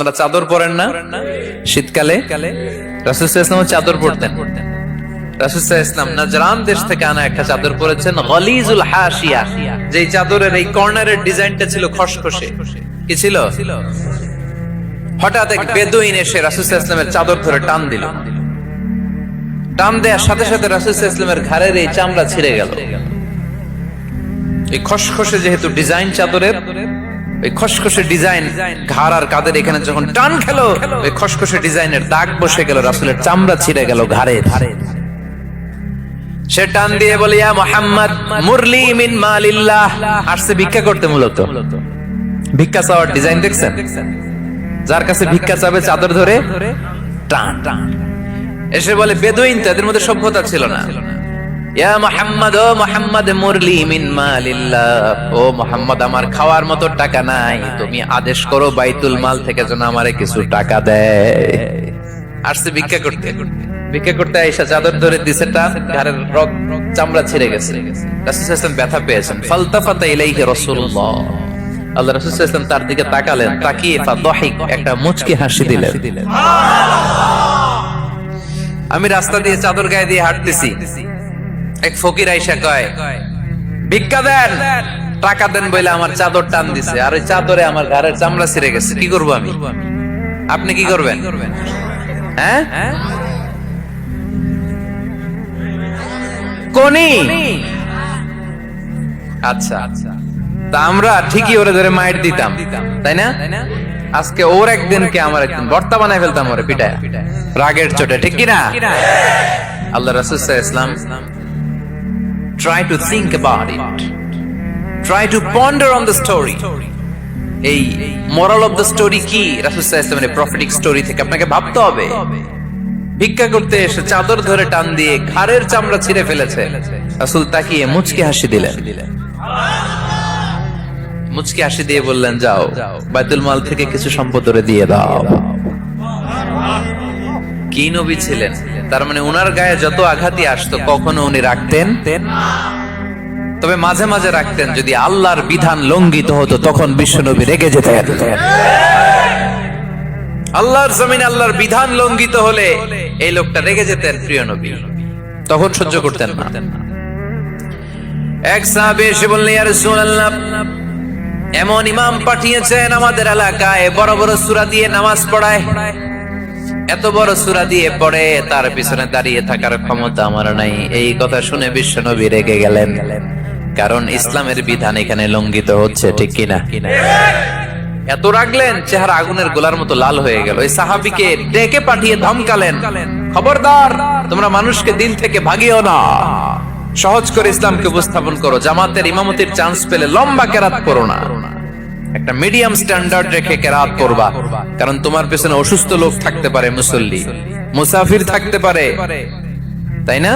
আপনারা চাদর পরেন না? শীতকালে রাসূল সাল্লাল্লাহু আলাইহি ওয়াসাল্লাম চাদর পরতেন। রাসূল সাল্লাল্লাহু আলাইহি ওয়াসাল্লাম নাজরান দেশ থেকে আনা একটা চাদর পরেছেন, গলিজুল হাশিয়া। যেই চাদরের এই কর্নারের ডিজাইনটা ছিল খসখসে। কি ছিল? হঠাৎ এক বেদুইন এসে রাসূল সাল্লাল্লাহু আলাইহি ওয়াসাল্লামের চাদর ধরে টান দিল। টান দেওয়ার সাথে সাথে রাসূল সাল্লাল্লাহু আলাইহি ওয়াসাল্লামের ঘাড়ের এই চামড়া ছিঁড়ে গেল। এই খসখসে যেহেতু ডিজাইন চাদরের, ওই খসখসে ডিজাইন ঘাড় আর কাঁধের এখানে যখন টান খেলো, ওই খসখসে ডিজাইনের দাগ বসে গেল, রাসূলের চামড়া ছিঁড়ে গেল ঘাড়ে। সে টান দিয়ে বলে, ইয়া মুহাম্মদ মুরলি মিন মালিল্লাহ। আসছে ভিক্ষা করতে, মূলত ভিক্ষা চাওয়ার ডিজাইন দেখছেন? যার কাছে ভিক্ষা চাবে চাদর ধরে টান টান এসে বলে, বেদুইন তো, এদের মধ্যে সভ্যতা ছিল না। ইয়া মুহাম্মদ, ও মুহাম্মদ মুরলি মিন মালিল্লাহ, ও মুহাম্মদ আমার খাওয়ার মতো টাকা নাই, তুমি আদেশ করো বাইতুল মাল থেকে যেন আমারে কিছু টাকা দেয়। আসছে ভিক্ষা করতে। ভিক্ষা করতে আয়েশা চাদর ধরে দিছে টান, ঘাড়ের চামড়া ছিঁড়ে গেছে। রাসূল সাল্লাল্লাহু আলাইহি ওয়াসাল্লাম ব্যথা পেয়েছেন। ফালতাফাতা ইলাইহি রাসূলুল্লাহ, আল্লাহ রাসূল সাল্লাল্লাহু আলাইহি ওয়াসাল্লাম তার দিকে তাকালেন, তাকিয়ে ফাদহিক, একটা মুচকি হাসি দিলেন। আমি রাস্তা দিয়ে চাদর গায়ে দিয়ে হাঁটতেছি, এক ফকির আইসা কয়, ভিক্ষা দেন, টাকা দেন বলে আমার চাদর টান দিছে, আর ওই চাদরে আমার ঘাড়ের চামড়া ছিঁড়ে গেছে। কি করবো আমি? আপনি কি করবেন? হ্যাঁ, কোনি? আচ্ছা, তা আমরা ঠিকই ওরে ধরে মাইর দিতাম, তাই না? আজকে ওর একদিনকে আমার একদিন ভর্তা বানায় ফেলতাম ওরে পিটায়, রাগের চোটে, ঠিক কিনা? আল্লাহ রাসূল সাল্লাল্লাহু আলাইহি ওয়াসাল্লাম try to think about it, try to ponder on the story. এই moral of the story কি? রাসূল সাল্লাল্লাহু আলাইহি ওয়াসাল্লামের প্রফেটিক স্টোরি থেকে আপনাকে ভাবতে হবে। ভিক্ষা করতে এসে চাদর ধরে টান দিয়ে ঘাড়ের চামড়া ছিঁড়ে ফেলেছে, রাসূল তাকিয়ে মুচকি হাসি দিলেন। মুচকি হাসি দিয়ে বললেন, যাও বাইতুল মাল থেকে কিছু সম্পদ ওরে দিয়ে দাও। কি নবী ছিলেন! তার মানে উনার গায়ে যত আঘাতই আসতো কখনো উনি রাখতেন, তবে মাঝে মাঝে রাখতেন। যদি আল্লাহর বিধান লঙ্ঘিত হতো তখন বিশ্ব নবী রেগে যেতেন। আল্লাহর জমিনে আল্লাহর বিধান লঙ্ঘিত হলে এই লোকটা রেগে যেতেন, প্রিয় নবী, তখন সহ্য করতেন না। এক সাহাবী এসে বললেন, ইয়া রাসূলুল্লাহ, এমন ইমাম পাঠিয়েছেন আমাদের এলাকায়, বড় বড় সূরা দিয়ে নামাজ পড়ায়, এত বড় সূরা দিয়ে পড়ে, তার পিছনে দাঁড়িয়ে থাকার ক্ষমতা আমার নাই। এই কথা শুনে বিশ্ব নবী রেগে গেলেন, কারণ ইসলামের বিধান এখানে লঙ্ঘিত হচ্ছে, ঠিক কিনা? এত রাগলেন, চেহারা আগুনের গোলার মতো লাল হয়ে গেল। এই সাহাবীকে ডেকে পাঠিয়ে ধমকালেন, খবরদার, তোমরা মানুষকে দিন থেকে ভাগিও না, সহজ করে ইসলামকে উপস্থাপন করো। জামাতের ইমামতির চান্স পেলে লম্বা কেরাত করো না, একটা মিডিয়াম স্ট্যান্ডার্ড রেখে কেরাত করবা, কারণ তোমার পেছনে অসুস্থ লোক থাকতে পারে, মুসল্লি, মুসাফির থাকতে পারে, তাই না?